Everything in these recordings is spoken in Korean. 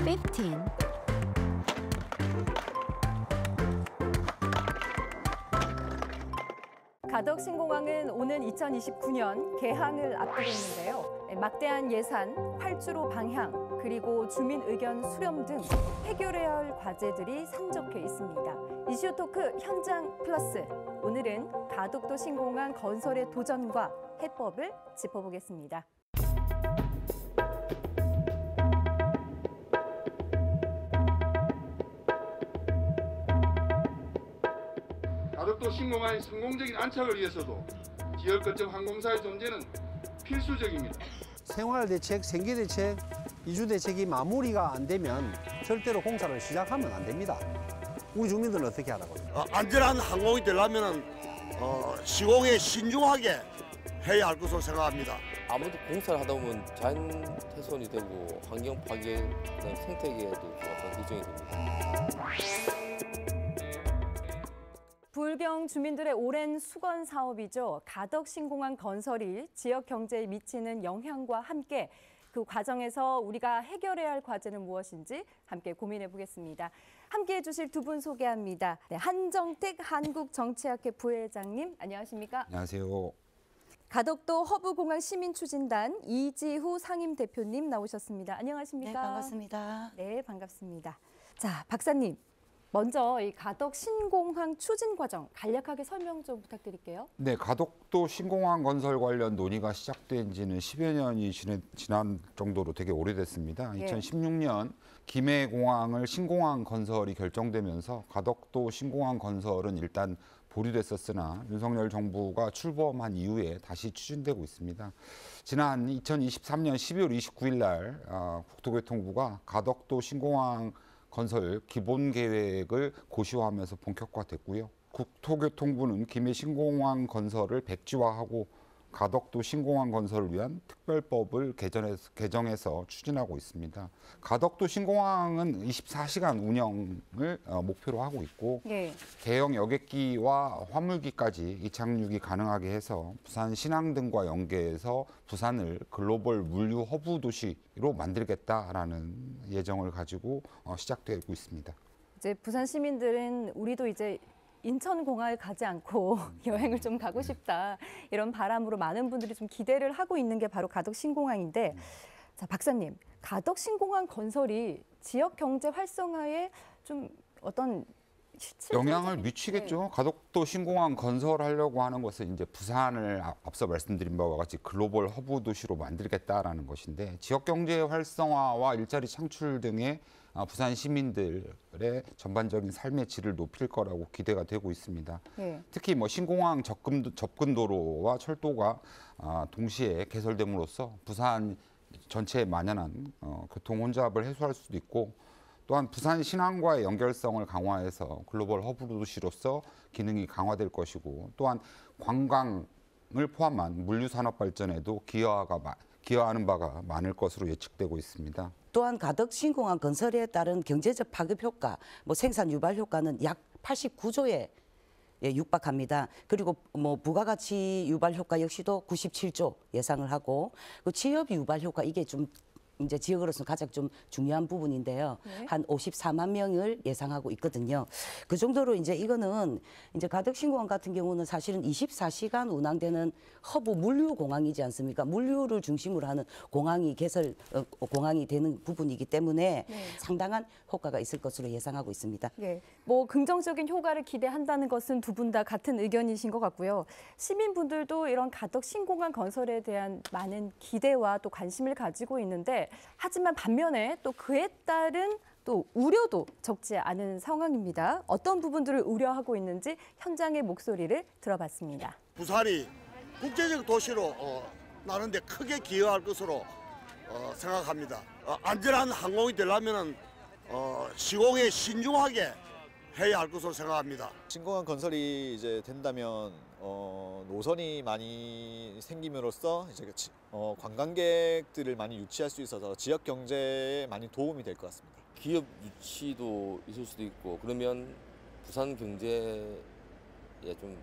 15. 가덕 신공항은 오는 2029년 개항을 앞두고 있는데요. 막대한 예산, 활주로 방향, 그리고 주민 의견 수렴 등 해결해야 할 과제들이 산적해 있습니다. 이슈 토크 현장 플러스. 오늘은 가덕도 신공항 건설의 도전과 해법을 짚어보겠습니다. 가덕도 신공항의 성공적인 안착을 위해서도 지역 거점 항공사의 존재는 필수적입니다. 생활대책, 생계대책, 이주대책이 마무리가 안 되면 절대로 공사를 시작하면 안 됩니다. 우리 주민들은 어떻게 하라고요? 안전한 항공이 되려면 시공에 신중하게 해야 할 것으로 생각합니다. 아무래도 공사를 하다 보면 자연 훼손이 되고 환경 파괴, 그다음에 생태계에도 좀 약간 걱정이 됩니다. 부울경 주민들의 오랜 수건 사업이죠. 가덕 신공항 건설이 지역 경제에 미치는 영향과 함께 그 과정에서 우리가 해결해야 할 과제는 무엇인지 함께 고민해 보겠습니다. 함께해 주실 두 분 소개합니다. 네, 한정택 한국정치학회 부회장님, 안녕하십니까? 안녕하세요. 가덕도 허브공항 시민추진단 이지후 상임대표님 나오셨습니다. 안녕하십니까? 네, 반갑습니다. 네, 반갑습니다. 자, 박사님. 먼저 이 가덕 신공항 추진 과정 간략하게 설명 좀 부탁드릴게요. 네, 가덕도 신공항 건설 관련 논의가 시작된 지는 10여 년이 지난 정도로 되게 오래됐습니다. 예. 2016년 김해공항을 신공항 건설이 결정되면서 가덕도 신공항 건설은 일단 보류됐었으나 윤석열 정부가 출범한 이후에 다시 추진되고 있습니다. 지난 2023년 12월 29일 날 국토교통부가 가덕도 신공항 건설 기본 계획을 고시화하면서 본격화됐고요. 국토교통부는 김해 신공항 건설을 백지화하고 가덕도 신공항 건설을 위한 특별법을 개정해서 추진하고 있습니다. 가덕도 신공항은 24시간 운영을 목표로 하고 있고 예. 대형 여객기와 화물기까지 이착륙이 가능하게 해서 부산 신항 등과 연계해서 부산을 글로벌 물류 허브 도시로 만들겠다라는 예정을 가지고 시작되고 있습니다. 이제 부산 시민들은 우리도 이제 인천공항을 가지 않고 여행을 좀 가고 싶다 이런 바람으로 많은 분들이 좀 기대를 하고 있는 게 바로 가덕 신공항인데, 자 박사님, 가덕 신공항 건설이 지역 경제 활성화에 좀 어떤 영향을 미치겠죠. 네. 가덕도 신공항 건설하려고 하는 것은 이제 부산을 앞서 말씀드린 바와 같이 글로벌 허브 도시로 만들겠다라는 것인데, 지역 경제 활성화와 일자리 창출 등의 부산 시민들의 전반적인 삶의 질을 높일 거라고 기대가 되고 있습니다. 네. 특히 신공항 접근도로와 철도가 동시에 개설됨으로써 부산 전체에 만연한 교통 혼잡을 해소할 수도 있고, 또한 부산 신항과의 연결성을 강화해서 글로벌 허브 도시로서 기능이 강화될 것이고, 또한 관광을 포함한 물류산업 발전에도 기여하는 바가 많을 것으로 예측되고 있습니다. 또한 가덕 신공항 건설에 따른 경제적 파급 효과, 생산 유발 효과는 약 89조에 육박합니다. 그리고 부가가치 유발 효과 역시도 97조 예상을 하고, 그 취업 유발 효과 이게 좀 이제 지역으로서는 가장 좀 중요한 부분인데요. 네. 한 54만 명을 예상하고 있거든요. 그 정도로 이제 이거는 이제 가덕 신공항 같은 경우는 사실은 24시간 운항되는 허브 물류 공항이지 않습니까? 물류를 중심으로 하는 공항이 공항이 되는 부분이기 때문에 네. 상당한 효과가 있을 것으로 예상하고 있습니다. 예, 긍정적인 효과를 기대한다는 것은 두 분 다 같은 의견이신 것 같고요. 시민분들도 이런 가덕 신공항 건설에 대한 많은 기대와 또 관심을 가지고 있는데, 하지만 반면에 또 그에 따른 또 우려도 적지 않은 상황입니다. 어떤 부분들을 우려하고 있는지 현장의 목소리를 들어봤습니다. 부산이 국제적 도시로 나는데 크게 기여할 것으로 생각합니다. 안전한 항공이 되려면 시공에 신중하게 해야 할 것으로 생각합니다. 신공항 건설이 이제 된다면 노선이 많이 생김으로써 이제 관광객들을 많이 유치할 수 있어서 지역 경제에 많이 도움이 될 것 같습니다. 기업 유치도 있을 수도 있고, 그러면 부산 경제에 좀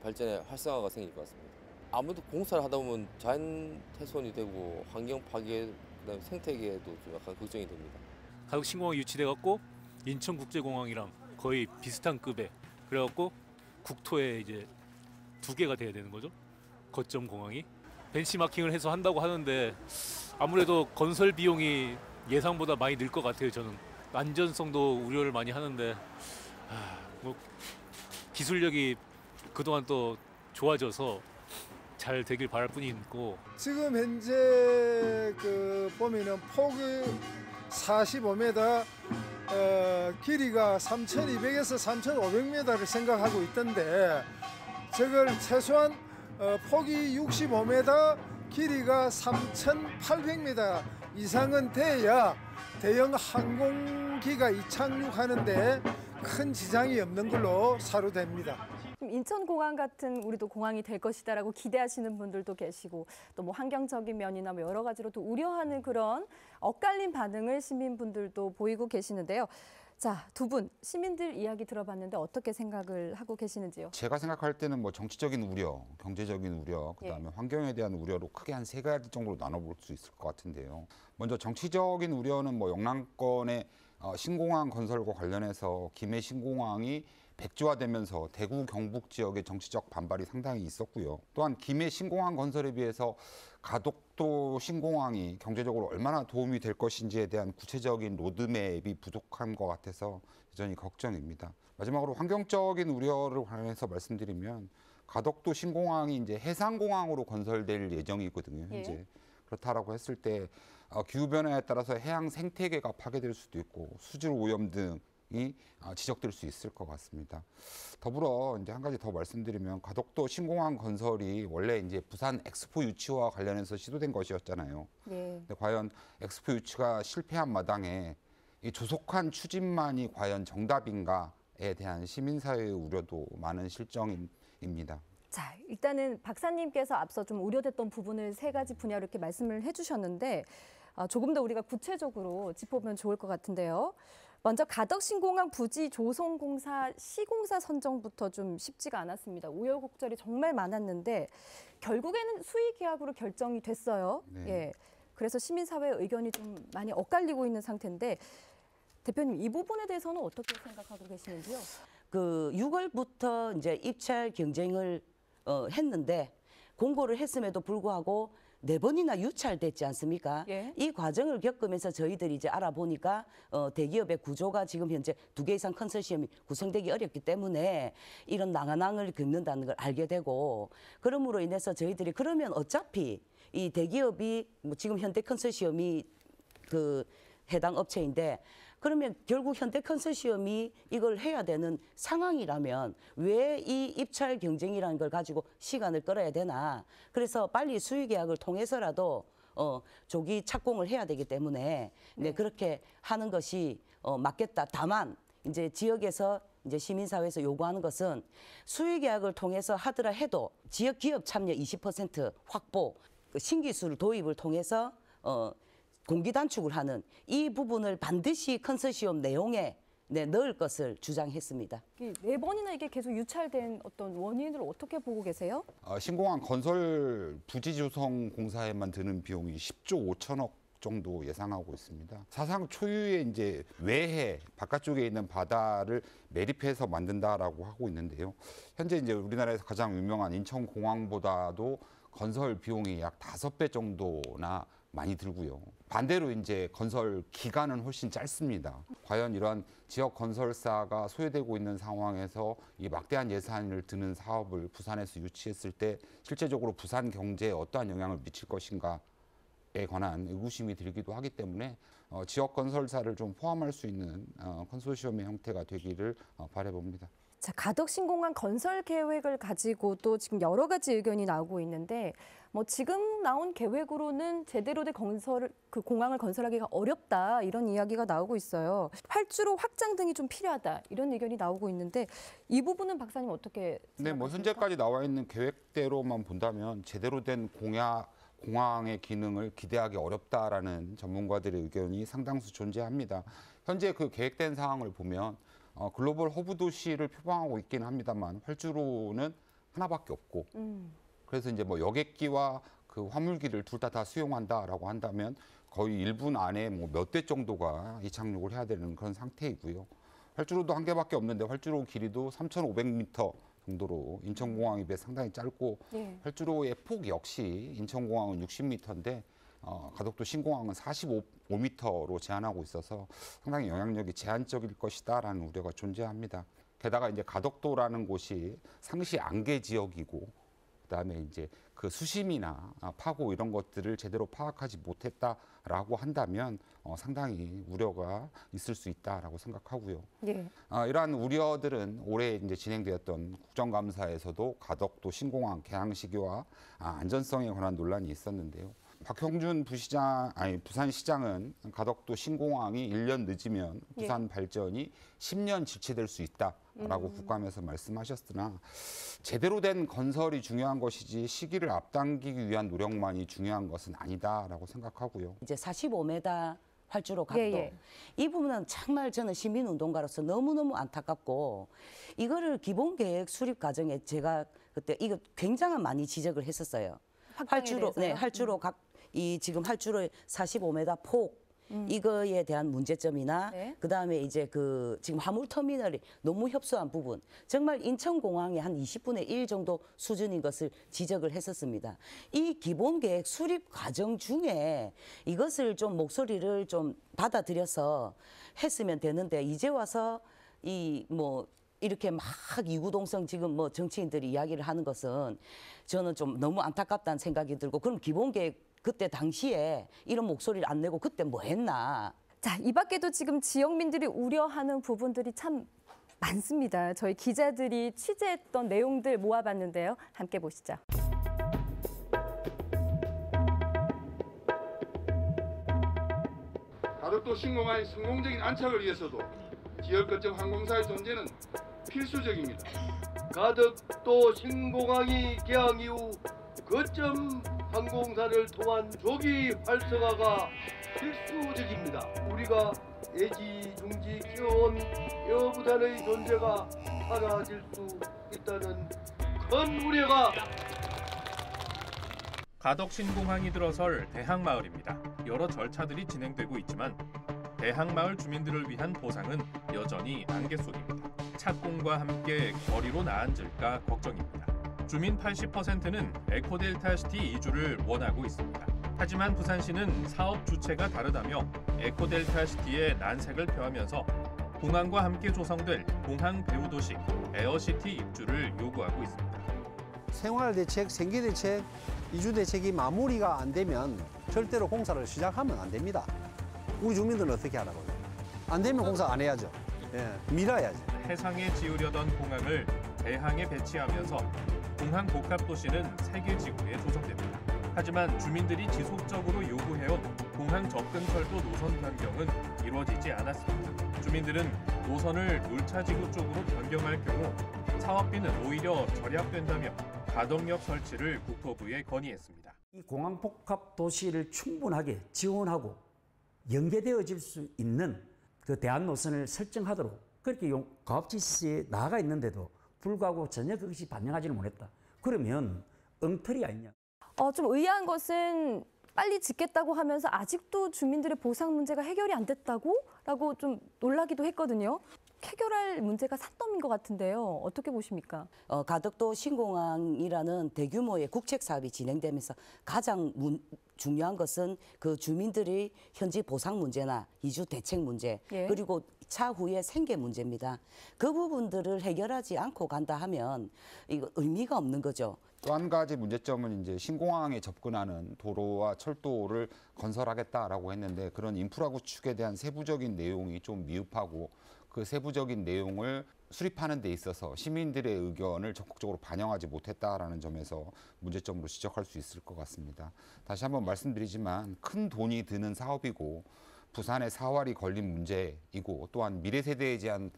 발전에 활성화가 생길 것 같습니다. 아무래도 공사를 하다 보면 자연 훼손이 되고 환경 파괴, 그다음에 생태계에도 좀 약간 걱정이 됩니다. 가덕 신공항이 유치돼 갖고 인천국제공항이랑 거의 비슷한 급에 그래갖고 국토에 이제 2개가 돼야 되는 거죠. 거점 공항이 벤치마킹을 해서 한다고 하는데 아무래도 건설 비용이 예상보다 많이 늘 것 같아요. 저는 안전성도 우려를 많이 하는데 뭐 기술력이 그동안 또 좋아져서 잘 되길 바랄 뿐이고 지금 현재 그 보면은 폭이 45m, 길이가 3,200에서 3,500m를 생각하고 있던데 저걸 최소한 폭이 65m, 길이가 3,800m 이상은 돼야 대형 항공기가 이착륙하는데 큰 지장이 없는 걸로 사료됩니다. 인천공항 같은 우리도 공항이 될 것이다라고 기대하시는 분들도 계시고 또 뭐 환경적인 면이나 뭐 여러 가지로 또 우려하는 그런 엇갈린 반응을 시민분들도 보이고 계시는데요. 자, 두 분 시민들 이야기 들어봤는데 어떻게 생각을 하고 계시는지요? 제가 생각할 때는 뭐 정치적인 우려, 경제적인 우려, 그다음에 환경에 대한 우려로 크게 한 3가지 정도로 나눠볼 수 있을 것 같은데요. 먼저 정치적인 우려는 뭐 영남권의 신공항 건설과 관련해서 김해 신공항이 백지화되면서 대구 경북 지역의 정치적 반발이 상당히 있었고요. 또한 김해 신공항 건설에 비해서 가덕도 신공항이 경제적으로 얼마나 도움이 될 것인지에 대한 구체적인 로드맵이 부족한 것 같아서 여전히 걱정입니다. 마지막으로 환경적인 우려를 관해서 말씀드리면 가덕도 신공항이 이제 해상공항으로 건설될 예정이거든요. 현재. 예. 그렇다라고 했을 때 기후변화에 따라서 해양 생태계가 파괴될 수도 있고 수질 오염 등이 지적될 수 있을 것 같습니다. 더불어 이제 한 가지 더 말씀드리면 가덕도 신공항 건설이 원래 이제 부산 엑스포 유치와 관련해서 시도된 것이었잖아요. 네. 근데 과연 엑스포 유치가 실패한 마당에 이 조속한 추진만이 과연 정답인가에 대한 시민사회의 우려도 많은 실정입니다. 자, 일단은 박사님께서 앞서 좀 우려됐던 부분을 3가지 분야로 이렇게 말씀을 해주셨는데 조금 더 우리가 구체적으로 짚어보면 좋을 것 같은데요. 먼저 가덕 신공항 부지 조성공사 시공사 선정부터 좀 쉽지가 않았습니다. 우여곡절이 정말 많았는데 결국에는 수의 계약으로 결정이 됐어요. 네. 예. 그래서 시민사회 의견이 좀 많이 엇갈리고 있는 상태인데 대표님 이 부분에 대해서는 어떻게 생각하고 계시는지요? 그 6월부터 이제 입찰 경쟁을 했는데 공고를 했음에도 불구하고 4번이나 유찰됐지 않습니까? 예. 이 과정을 겪으면서 저희들이 이제 알아보니까 대기업의 구조가 지금 현재 2개 이상 컨소시엄이 구성되기 어렵기 때문에 이런 낭한항을 겪는다는 걸 알게 되고 그러므로 인해서 저희들이 그러면 어차피 이 대기업이 뭐 지금 현대 컨소시엄이 그 해당 업체인데 그러면 결국 현대 컨소시엄이 이걸 해야 되는 상황이라면 왜 이 입찰 경쟁이라는 걸 가지고 시간을 끌어야 되나. 그래서 빨리 수의 계약을 통해서라도 조기 착공을 해야 되기 때문에 네, 그렇게 하는 것이 맞겠다. 다만 이제 지역에서 이제 시민사회에서 요구하는 것은 수의 계약을 통해서 하더라 해도 지역 기업 참여 20% 확보, 그 신기술 도입을 통해서 공기 단축을 하는 이 부분을 반드시 컨소시엄 내용에 넣을 것을 주장했습니다. 4번이나 이게 계속 유찰된 어떤 원인을 어떻게 보고 계세요? 신공항 건설 부지 조성 공사에만 드는 비용이 10조 5천억 정도 예상하고 있습니다. 사상 초유의 이제 외해 바깥쪽에 있는 바다를 매립해서 만든다라고 하고 있는데요. 현재 이제 우리나라에서 가장 유명한 인천공항보다도 건설 비용이 약 5배 정도나 많이 들고요. 반대로 이제 건설 기간은 훨씬 짧습니다. 과연 이러한 지역 건설사가 소외되고 있는 상황에서 이 막대한 예산을 드는 사업을 부산에서 유치했을 때 실제적으로 부산 경제에 어떠한 영향을 미칠 것인가에 관한 의구심이 들기도 하기 때문에 지역 건설사를 좀 포함할 수 있는 컨소시엄의 형태가 되기를 바라봅니다. 자, 가덕 신공항 건설 계획을 가지고도 지금 여러 가지 의견이 나오고 있는데 뭐 지금 나온 계획으로는 제대로 된 그 공항을 건설하기가 어렵다 이런 이야기가 나오고 있어요. 활주로 확장 등이 좀 필요하다 이런 의견이 나오고 있는데 이 부분은 박사님 어떻게 생각하십니까? 네, 뭐 현재까지 나와 있는 계획대로만 본다면 제대로 된 공항의 기능을 기대하기 어렵다라는 전문가들의 의견이 상당수 존재합니다. 현재 그 계획된 상황을 보면 글로벌 허브 도시를 표방하고 있긴 합니다만 활주로는 하나밖에 없고 그래서 이제 뭐 여객기와 그 화물기를 둘 다 수용한다라고 한다면 거의 1분 안에 뭐 몇 대 정도가 이착륙을 해야 되는 그런 상태이고요. 활주로도 한 개밖에 없는데 활주로 길이도 3,500m 정도로 인천공항에 비해 상당히 짧고 활주로의 폭 역시 인천공항은 60m인데 가덕도 신공항은 45m로 제한하고 있어서 상당히 영향력이 제한적일 것이다라는 우려가 존재합니다. 게다가 이제 가덕도라는 곳이 상시 안개 지역이고 그다음에 이제 그 수심이나 파고 이런 것들을 제대로 파악하지 못했다라고 한다면 상당히 우려가 있을 수 있다라고 생각하고요. 이러한 우려들은 올해 이제 진행되었던 국정감사에서도 가덕도 신공항 개항시기와 안전성에 관한 논란이 있었는데요. 박형준 부산시장은 가덕도 신공항이 1년 늦으면 부산 발전이 10년 지체될 수 있다라고 국감에서 말씀하셨으나 제대로 된 건설이 중요한 것이지 시기를 앞당기기 위한 노력만이 중요한 것은 아니다라고 생각하고요. 이제 45m 활주로 각도 이 부분은 정말 저는 시민운동가로서 너무너무 안타깝고 이거를 기본계획 수립 과정에 제가 그때 이거 굉장히 많이 지적을 했었어요. 활주로 활주로 이 지금 활주로의 45m 폭 이거에 대한 문제점이나 그다음에 이제 그 지금 화물터미널이 너무 협소한 부분 정말 인천공항의 한 20분의 1 정도 수준인 것을 지적을 했었습니다. 이 기본계획 수립 과정 중에 이것을 좀 목소리를 좀 받아들여서 했으면 되는데 이제 와서 이 뭐 이렇게 막 이구동성 지금 뭐 정치인들이 이야기를 하는 것은 저는 좀 너무 안타깝다는 생각이 들고 그럼 기본계획 그때 당시에 이런 목소리를 안 내고 그때 뭐 했나. 자, 이 밖에도 지금 지역민들이 우려하는 부분들이 참 많습니다. 저희 기자들이 취재했던 내용들 모아봤는데요. 함께 보시죠. 가덕도 신공항의 성공적인 안착을 위해서도 지역 거점 항공사의 존재는 필수적입니다. 가덕도 신공항이 개항 이후 거점 항공사를 통한 조기 활성화가 필수적입니다. 우리가 애지중지 키워온 여부산의 존재가 사라질 수 있다는 큰 우려가. 가덕 신공항이 들어설 대항마을입니다. 여러 절차들이 진행되고 있지만 대항마을 주민들을 위한 보상은 여전히 안개 속입니다. 착공과 함께 거리로 나앉을까 걱정입니다. 주민 80%는 에코델타시티 이주를 원하고 있습니다. 하지만 부산시는 사업 주체가 다르다며 에코델타시티의 난색을 표하면서 공항과 함께 조성될 공항 배후도시 에어시티 입주를 요구하고 있습니다. 생활대책, 생계대책, 이주대책이 마무리가 안 되면 절대로 공사를 시작하면 안 됩니다. 우리 주민들은 어떻게 하라고요? 안 되면 공사 안 해야죠. 밀어야지. 해상에 지으려던 공항을 대항에 배치하면서 공항 복합도시는 세계 지구에 조성됩니다. 하지만 주민들이 지속적으로 요구해온 공항 접근철도 노선 변경은 이루어지지 않았습니다. 주민들은 노선을 놀차지구 쪽으로 변경할 경우 사업비는 오히려 절약된다며 가동력 설치를 국토부에 건의했습니다. 이 공항 복합 도시를 충분하게 지원하고 연계되어질 수 있는 그 대안 노선을 설정하도록 그렇게 가업지시에 나아가 있는데도 불구하고 전혀 그것이 반영하지는 못했다. 그러면 엉터리 아니냐. 좀 의아한 것은 빨리 짓겠다고 하면서 아직도 주민들의 보상 문제가 해결이 안 됐다고 좀 놀라기도 했거든요. 해결할 문제가 산더미인 것 같은데요. 어떻게 보십니까? 가덕도 신공항이라는 대규모의 국책 사업이 진행되면서 가장 중요한 것은 그 주민들의 현지 보상 문제나 이주 대책 문제 그리고 차후의 생계 문제입니다. 그 부분들을 해결하지 않고 간다 하면 이거 의미가 없는 거죠. 또 한 가지 문제점은 이제 신공항에 접근하는 도로와 철도를 건설하겠다라고 했는데 그런 인프라 구축에 대한 세부적인 내용이 좀 미흡하고 그 세부적인 내용을 수립하는 데 있어서 시민들의 의견을 적극적으로 반영하지 못했다라는 점에서 문제점으로 지적할 수 있을 것 같습니다. 다시 한번 말씀드리지만 큰 돈이 드는 사업이고 부산의 사활이 걸린 문제이고 또한 미래 세대에 대한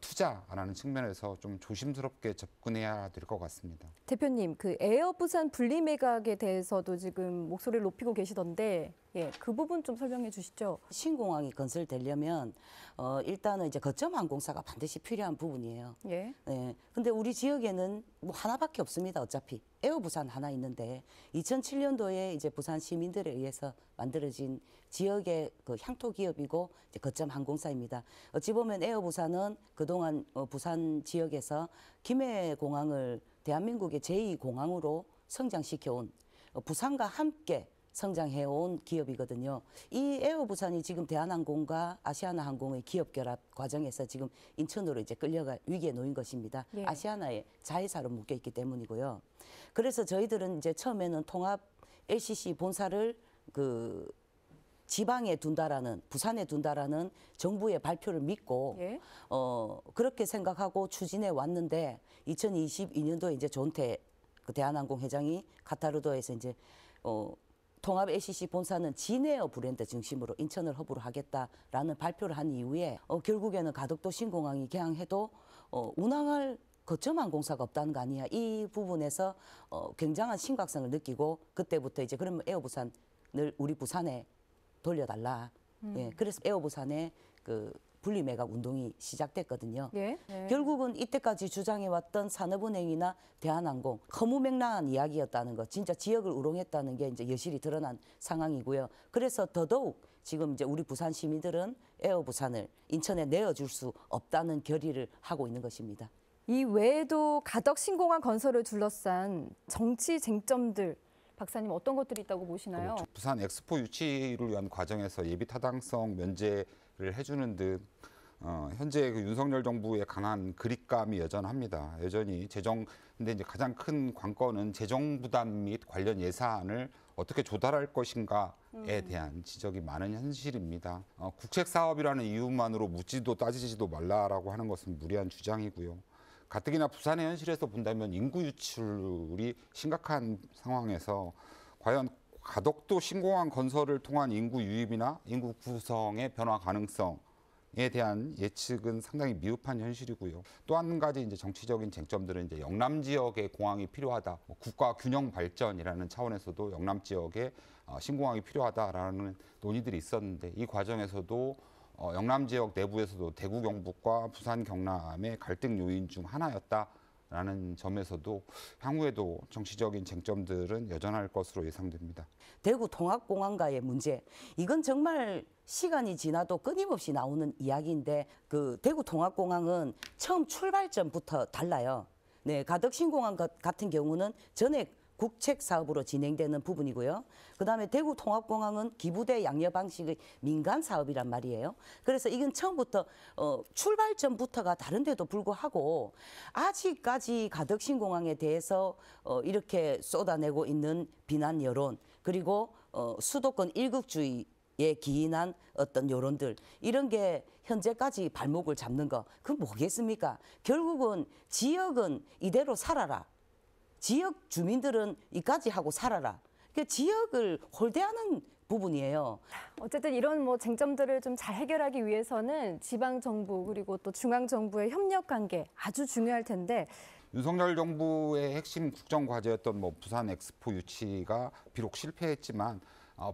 투자라는 측면에서 좀 조심스럽게 접근해야 될 것 같습니다. 대표님, 그 에어 부산 분리 매각에 대해서도 지금 목소리를 높이고 계시던데, 예, 그 부분 좀 설명해 주시죠. 신공항이 건설되려면 일단은 이제 거점 항공사가 반드시 필요한 부분이에요. 예. 네. 근데 우리 지역에는 뭐 하나밖에 없습니다. 어차피 에어 부산 하나 있는데 2007년도에 이제 부산 시민들에 의해서 만들어진 지역의 그 향토 기업이고 이제 거점 항공사입니다. 어찌 보면 에어 부산은 그동안 부산 지역에서 김해 공항을 대한민국의 제2공항으로 성장시켜온 부산과 함께 성장해온 기업이거든요. 이 에어 부산이 지금 대한항공과 아시아나항공의 기업 결합 과정에서 지금 인천으로 이제 끌려갈 위기에 놓인 것입니다. 예. 아시아나의 자회사로 묶여 있기 때문이고요. 그래서 저희들은 이제 처음에는 통합 LCC 본사를 그 지방에 둔다라는, 부산에 둔다라는 정부의 발표를 믿고 예. 그렇게 생각하고 추진해 왔는데 2022년도에 이제 존태 그 대한항공 회장이 카타르도에서 이제 통합 LCC 본사는 진에어 브랜드 중심으로 인천을 허브로 하겠다라는 발표를 한 이후에 결국에는 가덕도 신공항이 개항해도 운항할 거점항공사가 없다는 거 아니야. 이 부분에서 굉장한 심각성을 느끼고 그때부터 이제 그러면 에어부산을 우리 부산에 돌려달라. 예, 그래서 에어부산에 그 분리매각 운동이 시작됐거든요. 예. 예. 결국은 이때까지 주장해왔던 산업은행이나 대한항공 허무맹랑한 이야기였다는 것, 진짜 지역을 우롱했다는 게 이제 여실히 드러난 상황이고요. 그래서 더더욱 지금 이제 우리 부산 시민들은 에어부산을 인천에 내어줄 수 없다는 결의를 하고 있는 것입니다. 이 외에도 가덕 신공항 건설을 둘러싼 정치 쟁점들, 박사님 어떤 것들이 있다고 보시나요? 부산 엑스포 유치를 위한 과정에서 예비 타당성 면제를 해주는 등 현재 그 윤석열 정부의 강한 그립감이 여전합니다. 여전히 근데 이제 가장 큰 관건은 재정 부담 및 관련 예산을 어떻게 조달할 것인가에 대한 지적이 많은 현실입니다. 국책 사업이라는 이유만으로 묻지도 따지지도 말라라고 하는 것은 무리한 주장이고요. 가뜩이나 부산의 현실에서 본다면 인구 유출이 심각한 상황에서 과연 가덕도 신공항 건설을 통한 인구 유입이나 인구 구성의 변화 가능성에 대한 예측은 상당히 미흡한 현실이고요. 또 한 가지 이제 정치적인 쟁점들은 이제 영남 지역에 공항이 필요하다, 국가 균형 발전이라는 차원에서도 영남 지역에 신공항이 필요하다라는 논의들이 있었는데 이 과정에서도 영남 지역 내부에서도 대구 경북과 부산 경남의 갈등 요인 중 하나였다라는 점에서도 향후에도 정치적인 쟁점들은 여전할 것으로 예상됩니다. 대구 통합공항과의 문제, 이건 정말 시간이 지나도 끊임없이 나오는 이야기인데 그 대구 통합공항은 처음 출발점부터 달라요. 네, 가덕 신공항 같은 경우는 전액 국책 사업으로 진행되는 부분이고요. 그다음에 대구 통합공항은 기부대 양려 방식의 민간 사업이란 말이에요. 그래서 이건 처음부터 출발점부터가 다른데도 불구하고 아직까지 가덕 신공항에 대해서 이렇게 쏟아내고 있는 비난 여론, 그리고 수도권 일극주의에 기인한 어떤 여론들, 이런 게 현재까지 발목을 잡는 거, 그건 뭐겠습니까? 결국은 지역은 이대로 살아라. 지역 주민들은 이까지 하고 살아라. 그 지역을 홀대하는 부분이에요. 어쨌든 이런 뭐 쟁점들을 좀 잘 해결하기 위해서는 지방 정부 그리고 또 중앙 정부의 협력 관계 아주 중요할 텐데 윤석열 정부의 핵심 국정 과제였던 부산 엑스포 유치가 비록 실패했지만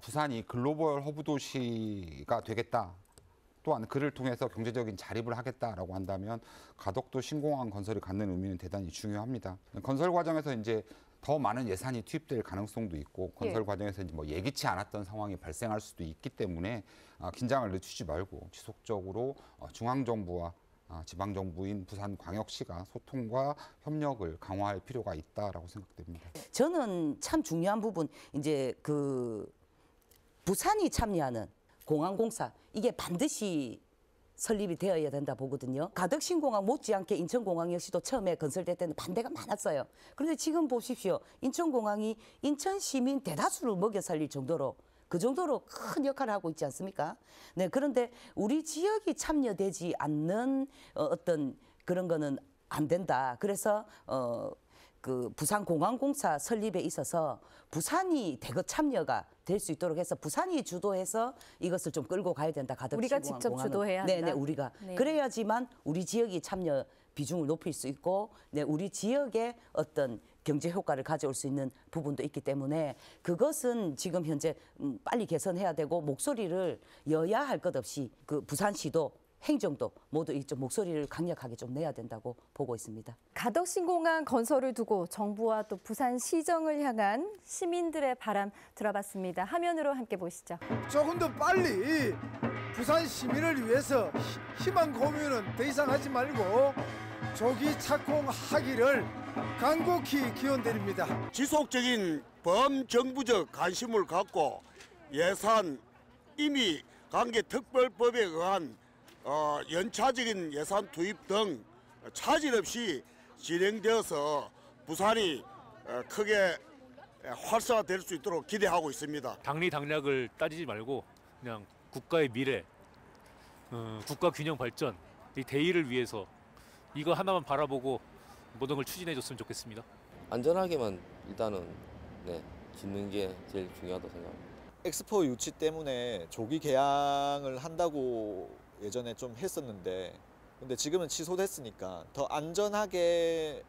부산이 글로벌 허브 도시가 되겠다. 또한 그를 통해서 경제적인 자립을 하겠다라고 한다면 가덕도 신공항 건설이 갖는 의미는 대단히 중요합니다. 건설 과정에서 이제 더 많은 예산이 투입될 가능성도 있고 건설 과정에서 이제 예기치 않았던 상황이 발생할 수도 있기 때문에 긴장을 늦추지 말고 지속적으로 중앙 정부와 지방 정부인 부산광역시가 소통과 협력을 강화할 필요가 있다라고 생각됩니다. 저는 참 중요한 부분 이제 그 부산이 참여하는 공항공사, 이게 반드시 설립이 되어야 된다 보거든요. 가덕 신공항 못지않게 인천공항 역시도 처음에 건설될 때는 반대가 많았어요. 그런데 지금 보십시오. 인천공항이 인천 시민 대다수를 먹여 살릴 정도로 그 정도로 큰 역할을 하고 있지 않습니까? 네, 그런데 우리 지역이 참여되지 않는 어떤 그런 거는 안 된다. 그래서 그 부산공항공사 설립에 있어서 부산이 대거 참여가 될 수 있도록 해서 부산이 주도해서 이것을 좀 끌고 가야 된다. 가덕 우리가 신공항 직접 공항은. 주도해야 한다. 네네, 우리가. 네. 그래야지만 우리 지역이 참여 비중을 높일 수 있고, 네, 우리 지역의 어떤 경제 효과를 가져올 수 있는 부분도 있기 때문에 그것은 지금 현재 빨리 개선해야 되고, 목소리를 여야 할 것 없이 그 부산시도 행정도 모두 이쪽 목소리를 강력하게 좀 내야 된다고 보고 있습니다. 가덕 신공항 건설을 두고 정부와 또 부산시정을 향한 시민들의 바람 들어봤습니다. 화면으로 함께 보시죠. 조금 더 빨리 부산 시민을 위해서 희망 공유는 더 이상 하지 말고 조기 착공하기를 간곡히 기원드립니다. 지속적인 범정부적 관심을 갖고 예산 이미 관계특별법에 의한 연차적인 예산 투입 등 차질 없이 진행되어서 부산이 크게 활성화될 수 있도록 기대하고 있습니다. 당리 당략을 따지지 말고 그냥 국가의 미래, 국가 균형 발전, 이 대의를 위해서 이거 하나만 바라보고 모든 걸 추진해줬으면 좋겠습니다. 안전하게만 일단은 짓는 게 제일 중요하다고 생각합니다. 엑스포 유치 때문에 조기 개항을 한다고 예전에 좀 했었는데, 근데 지금은 취소됐으니까 더 안전하게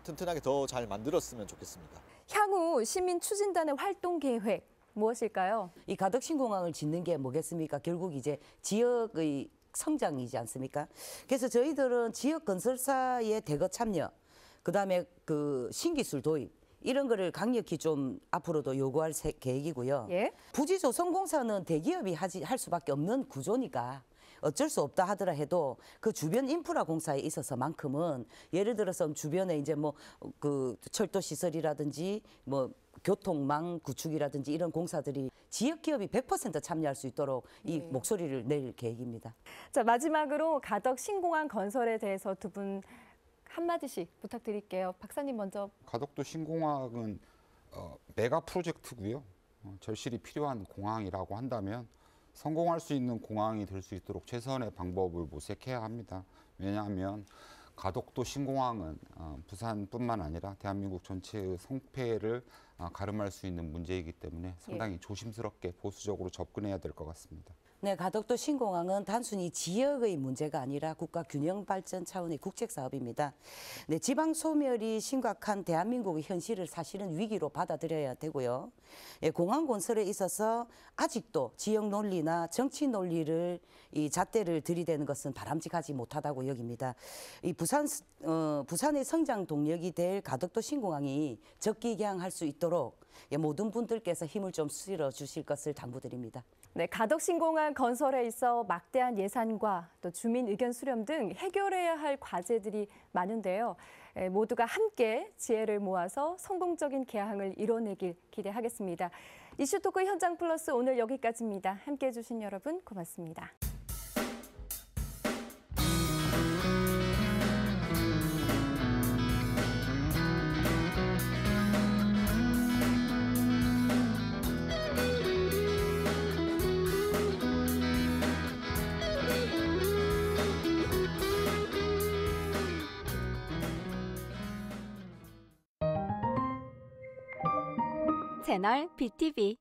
튼튼하게 더 잘 만들었으면 좋겠습니다. 향후 시민 추진단의 활동 계획 무엇일까요? 이 가덕 신공항을 짓는 게 뭐겠습니까? 결국 이제 지역의 성장이지 않습니까? 그래서 저희들은 지역 건설사의 대거 참여, 그다음에 그 신기술 도입, 이런 거를 강력히 좀 앞으로도 요구할 계획이고요. 예? 부지조성공사는 대기업이 할 수밖에 없는 구조니까 어쩔 수 없다 하더라 해도 그 주변 인프라 공사에 있어서만큼은, 예를 들어서 주변에 이제 뭐 그 철도 시설이라든지 뭐 교통망 구축이라든지 이런 공사들이 지역 기업이 100% 참여할 수 있도록 이 목소리를 낼 계획입니다. 자, 마지막으로 가덕 신공항 건설에 대해서 두 분 한마디씩 부탁드릴게요. 박사님 먼저. 가덕도 신공항은 메가 프로젝트고요. 절실히 필요한 공항이라고 한다면 성공할 수 있는 공항이 될 수 있도록 최선의 방법을 모색해야 합니다. 왜냐하면 가덕도 신공항은 부산뿐만 아니라 대한민국 전체의 성패를 가름할 수 있는 문제이기 때문에 상당히 조심스럽게 보수적으로 접근해야 될 것 같습니다. 네, 가덕도 신공항은 단순히 지역의 문제가 아니라 국가 균형 발전 차원의 국책 사업입니다. 네, 지방 소멸이 심각한 대한민국의 현실을 사실은 위기로 받아들여야 되고요. 예, 공항 건설에 있어서 아직도 지역 논리나 정치 논리를 이 잣대를 들이대는 것은 바람직하지 못하다고 여깁니다. 이 부산의 성장 동력이 될 가덕도 신공항이 적기개항할 수 있도록 모든 분들께서 힘을 좀 실어 주실 것을 당부드립니다. 네, 가덕 신공항 건설에 있어 막대한 예산과 또 주민 의견 수렴 등 해결해야 할 과제들이 많은데요. 모두가 함께 지혜를 모아서 성공적인 개항을 이뤄내길 기대하겠습니다. 이슈토크 현장 플러스 오늘 여기까지입니다. 함께해 주신 여러분 고맙습니다. 채널 BTV